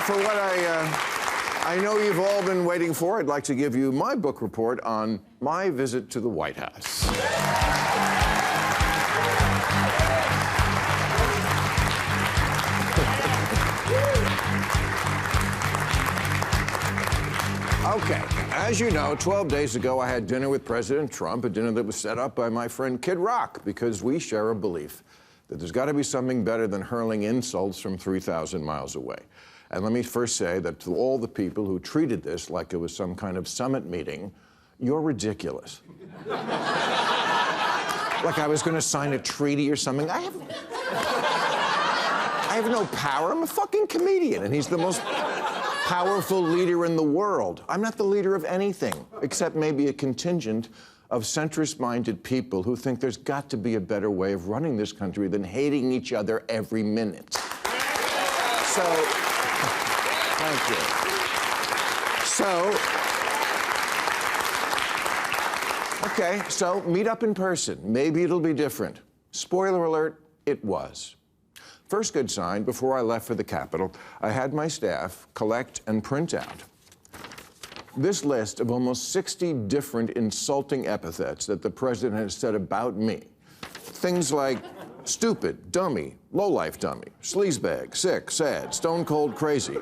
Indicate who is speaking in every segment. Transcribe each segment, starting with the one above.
Speaker 1: For what I know you've all been waiting for, I'd like to give you my book report on my visit to the White House. Okay, as you know, 12 days ago I had dinner with President Trump, a dinner that was set up by my friend Kid Rock, because we share a belief that there's got to be something better than hurling insults from 3,000 miles away. And let me first say that to all the people who treated this like it was some kind of summit meeting, you're ridiculous. Like I was going to sign a treaty or something. I have no power. I'm a fucking comedian, and he's the most powerful leader in the world. I'm not the leader of anything, except maybe a contingent of centrist-minded people who think there's got to be a better way of running this country than hating each other every minute. So, thank you. Okay, so meet up in person. Maybe it'll be different. Spoiler alert, it was. First good sign, before I left for the Capitol, I had my staff collect and print out this list of almost 60 different insulting epithets that the president has said about me. Things like stupid, dummy, lowlife dummy, sleazebag, sick, sad, stone cold crazy.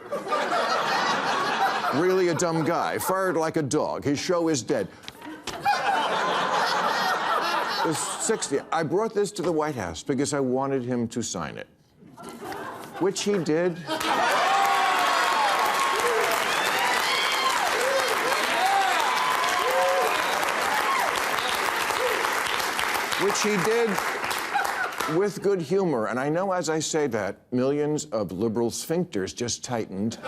Speaker 1: Really a dumb guy, fired like a dog, his show is dead. There's 60. I brought this to the White House because I wanted him to sign it, which he did. Which he did with good humor. And I know as I say that, millions of liberal sphincters just tightened.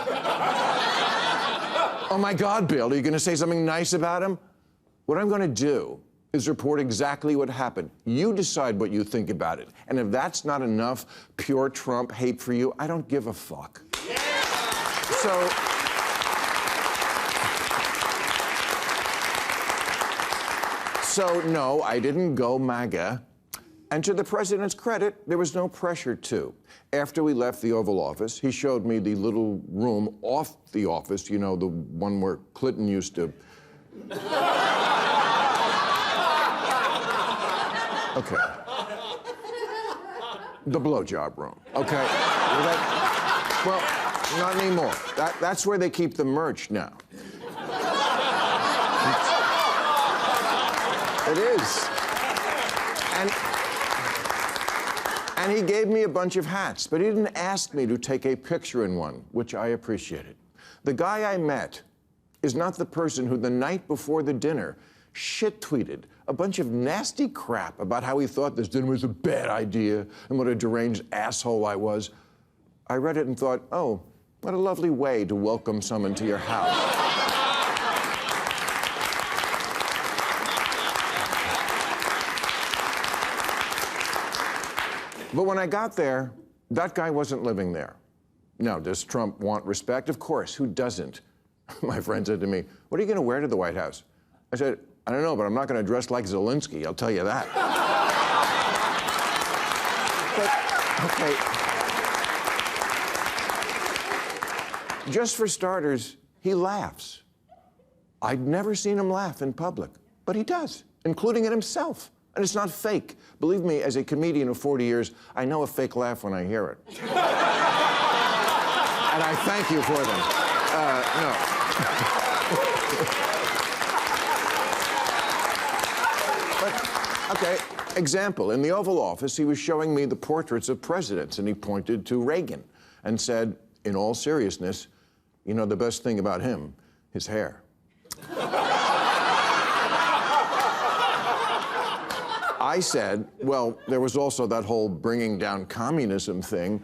Speaker 1: Oh my God, Bill, are you going to say something nice about him? What I'm going to do is report exactly what happened. You decide what you think about it. And if that's not enough pure Trump hate for you, I don't give a fuck. Yeah. So no, I didn't go MAGA. And to the president's credit, there was no pressure to. After we left the Oval Office, he showed me the little room off the office, you know, the one where Clinton used to. Okay. The blowjob room, okay? Well, not anymore. That's where they keep the merch now. It is. And he gave me a bunch of hats, but he didn't ask me to take a picture in one, which I appreciated. The guy I met is not the person who the night before the dinner shit-tweeted a bunch of nasty crap about how he thought this dinner was a bad idea and what a deranged asshole I was. I read it and thought, oh, what a lovely way to welcome someone to your house. But when I got there, that guy wasn't living there. Now, does Trump want respect? Of course, who doesn't? My friend said to me, what are you going to wear to the White House? I said, I don't know, but I'm not going to dress like Zelensky, I'll tell you that. But, okay. Just for starters, he laughs. I'd never seen him laugh in public, but he does, including at himself. And it's not fake. Believe me, as a comedian of 40 years, I know a fake laugh when I hear it. And I thank you for them. No. But, okay, example. In the Oval Office, he was showing me the portraits of presidents, and he pointed to Reagan and said, in all seriousness, you know the best thing about him? His hair. I said, well, there was also that whole bringing down communism thing,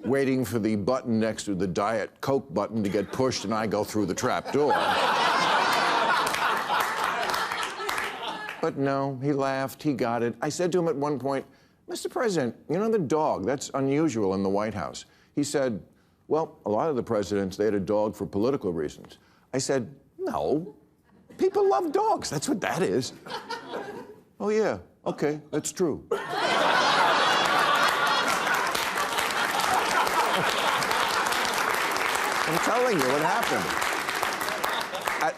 Speaker 1: waiting for the button next to the Diet Coke button to get pushed and I go through the trap door. But no, he laughed, he got it. I said to him at one point, Mr. President, you know the dog, that's unusual in the White House. He said, well, a lot of the presidents, they had a dog for political reasons. I said, no, people love dogs, that's what that is. Oh yeah. Okay, that's true. I'm telling you what happened.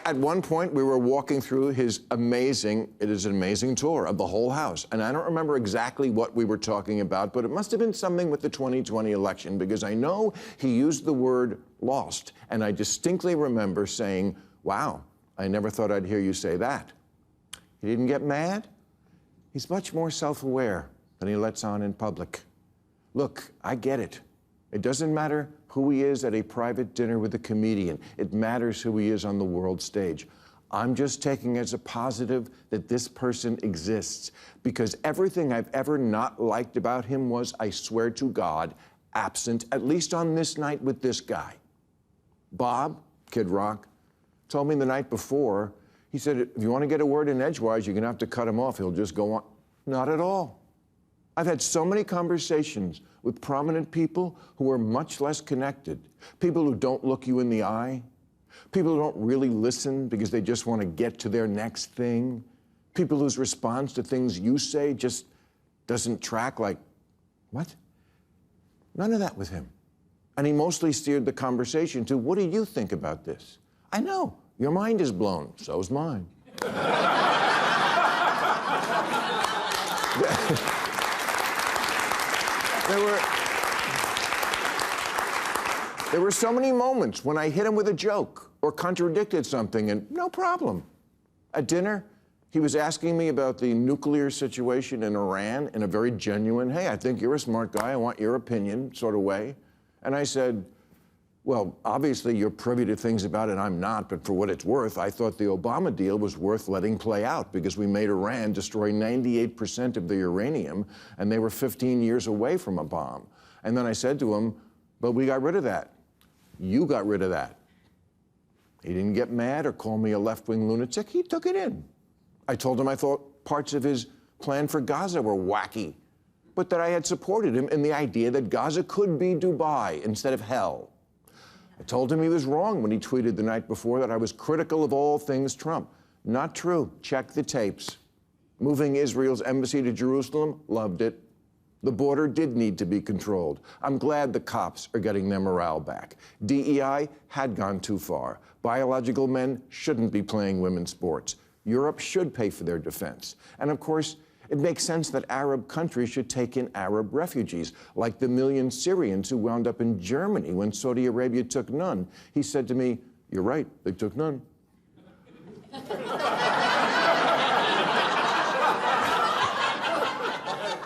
Speaker 1: At one point, we were walking through it is an amazing tour of the whole house. And I don't remember exactly what we were talking about, but it must have been something with the 2020 election, because I know he used the word lost. And I distinctly remember saying, wow, I never thought I'd hear you say that. He didn't get mad. He's much more self-aware than he lets on in public. Look, I get it. It doesn't matter who he is at a private dinner with a comedian. It matters who he is on the world stage. I'm just taking as a positive that this person exists, because everything I've ever not liked about him was, I swear to God, absent, at least on this night with this guy. Bob, Kid Rock, told me the night before, he said, if you want to get a word in edgewise, you're going to have to cut him off. He'll just go on. Not at all. I've had so many conversations with prominent people who are much less connected, people who don't look you in the eye, people who don't really listen because they just want to get to their next thing, people whose response to things you say just doesn't track, like, what? None of that with him. And he mostly steered the conversation to, what do you think about this? I know, your mind is blown, so's mine. There were so many moments when I hit him with a joke or contradicted something, and no problem. At dinner, he was asking me about the nuclear situation in Iran in a very genuine, hey, I think you're a smart guy, I want your opinion sort of way. And I said, well, obviously you're privy to things about it I'm not, but for what it's worth, I thought the Obama deal was worth letting play out, because we made Iran destroy 98% of the uranium, and they were 15 years away from a bomb. And then I said to him, but we got rid of that. You got rid of that. He didn't get mad or call me a left-wing lunatic. He took it in. I told him I thought parts of his plan for Gaza were wacky, but that I had supported him in the idea that Gaza could be Dubai instead of hell. I told him he was wrong when he tweeted the night before that I was critical of all things Trump. Not true. Check the tapes. Moving Israel's embassy to Jerusalem, loved it. The border did need to be controlled. I'm glad the cops are getting their morale back. DEI had gone too far. Biological men shouldn't be playing women's sports. Europe should pay for their defense. And of course, it makes sense that Arab countries should take in Arab refugees, like the million Syrians who wound up in Germany when Saudi Arabia took none. He said to me, you're right, they took none.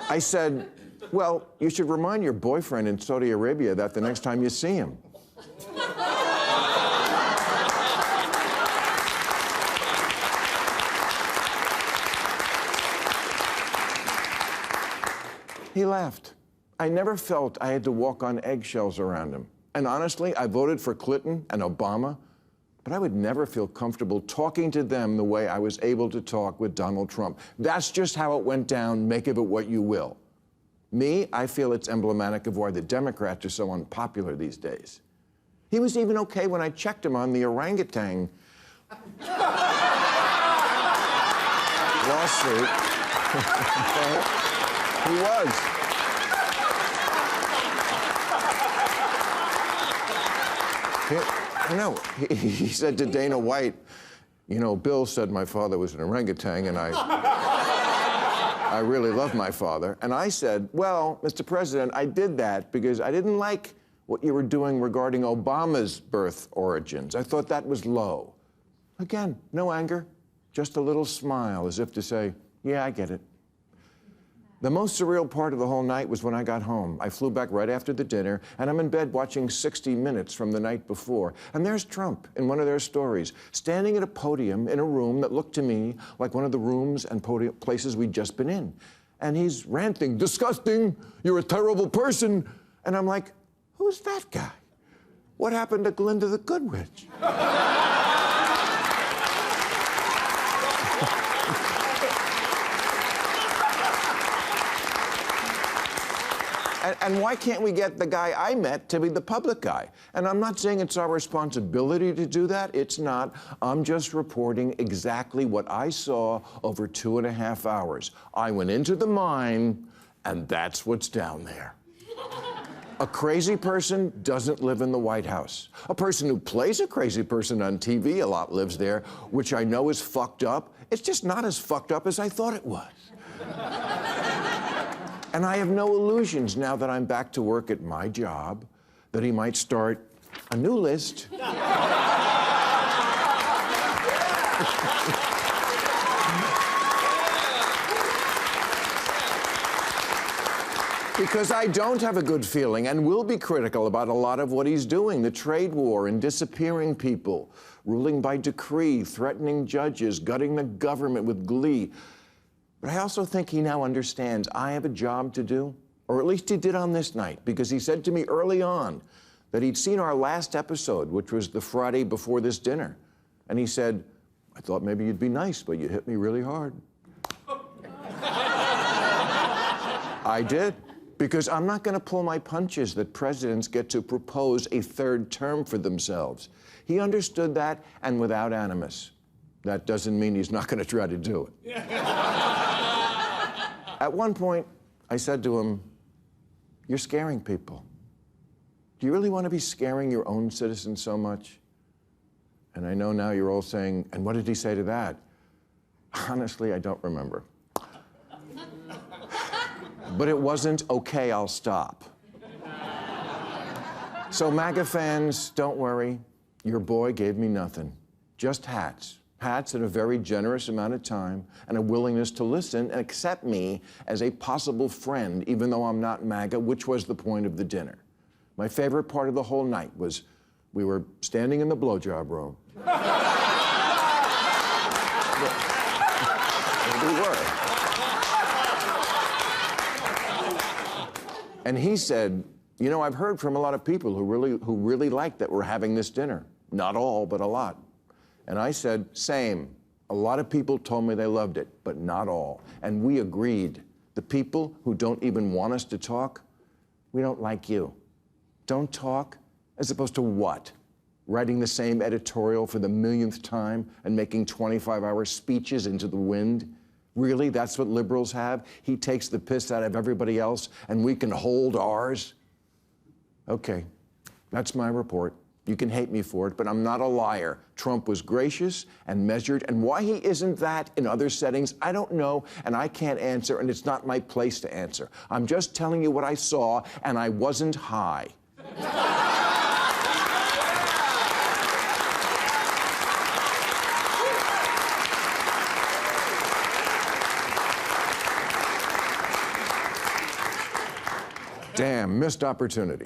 Speaker 1: I said, well, you should remind your boyfriend in Saudi Arabia that the next time you see him. He laughed. I never felt I had to walk on eggshells around him. And honestly, I voted for Clinton and Obama, but I would never feel comfortable talking to them the way I was able to talk with Donald Trump. That's just how it went down. Make of it what you will. Me, I feel it's emblematic of why the Democrats are so unpopular these days. He was even okay when I checked him on the orangutan lawsuit. He was. I know. He said to Dana White, you know, Bill said my father was an orangutan, and I really love my father. And I said, well, Mr. President, I did that because I didn't like what you were doing regarding Obama's birth origins. I thought that was low. Again, no anger, just a little smile, as if to say, yeah, I get it. The most surreal part of the whole night was when I got home. I flew back right after the dinner, and I'm in bed watching 60 Minutes from the night before. And there's Trump in one of their stories, standing at a podium in a room that looked to me like one of the rooms and places we'd just been in. And he's ranting, disgusting, you're a terrible person. And I'm like, who's that guy? What happened to Glinda the Good Witch? And why can't we get the guy I met to be the public guy? And I'm not saying it's our responsibility to do that. It's not. I'm just reporting exactly what I saw over 2.5 hours. I went into the mine, and that's what's down there. A crazy person doesn't live in the White House. A person who plays a crazy person on TV a lot lives there, which I know is fucked up. It's just not as fucked up as I thought it was. And I have no illusions now that I'm back to work at my job that he might start a new list. Because I don't have a good feeling and will be critical about a lot of what he's doing, the trade war and disappearing people, ruling by decree, threatening judges, gutting the government with glee. But I also think he now understands I have a job to do, or at least he did on this night, because he said to me early on that he'd seen our last episode, which was the Friday before this dinner. And he said, I thought maybe you'd be nice, but you hit me really hard. I did. Because I'm not going to pull my punches that presidents get to propose a third term for themselves. He understood that, and without animus. That doesn't mean he's not going to try to do it. At one point, I said to him, you're scaring people. Do you really want to be scaring your own citizens so much? And I know now you're all saying, and what did he say to that? Honestly, I don't remember. But it wasn't, okay, I'll stop. So MAGA fans, don't worry. Your boy gave me nothing. Just hats. Hats and a very generous amount of time and a willingness to listen and accept me as a possible friend, even though I'm not MAGA, which was the point of the dinner. My favorite part of the whole night was we were standing in the blowjob room. We were. And he said, you know, I've heard from a lot of people who really like that we're having this dinner. Not all, but a lot. And I said, same. A lot of people told me they loved it, but not all. And we agreed. The people who don't even want us to talk, we don't like you. Don't talk, as opposed to what? Writing the same editorial for the millionth time and making 25-hour speeches into the wind? Really, that's what liberals have? He takes the piss out of everybody else, and we can hold ours? Okay, that's my report. You can hate me for it, but I'm not a liar. Trump was gracious and measured, and why he isn't that in other settings, I don't know, and I can't answer, and it's not my place to answer. I'm just telling you what I saw, and I wasn't high. Damn, missed opportunity.